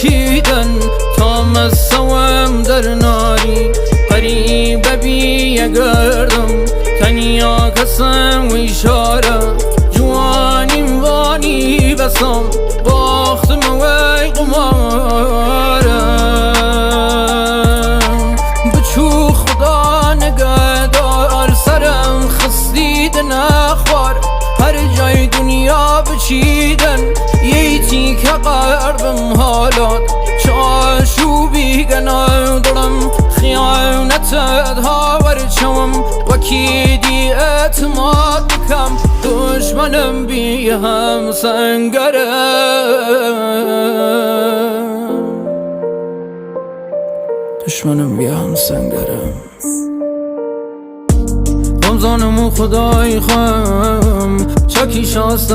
چیدن تا مستوم در ناری قریب بی گردم تنیا کسم و اشاره جوانیم وانی بسم باختم وی قمارم بچو خدا نگهدار سرم خستید نخوار هر جای دنیا بچیدن یه تیک قربم حالات چاشوبی گنادرم خیانتت هاور چوم وکی دی اعتماد بکم دشمنم بی هم سنگرم دشمنم بی هم سنگرم رمضانمو خدای خواهم چاکی شاست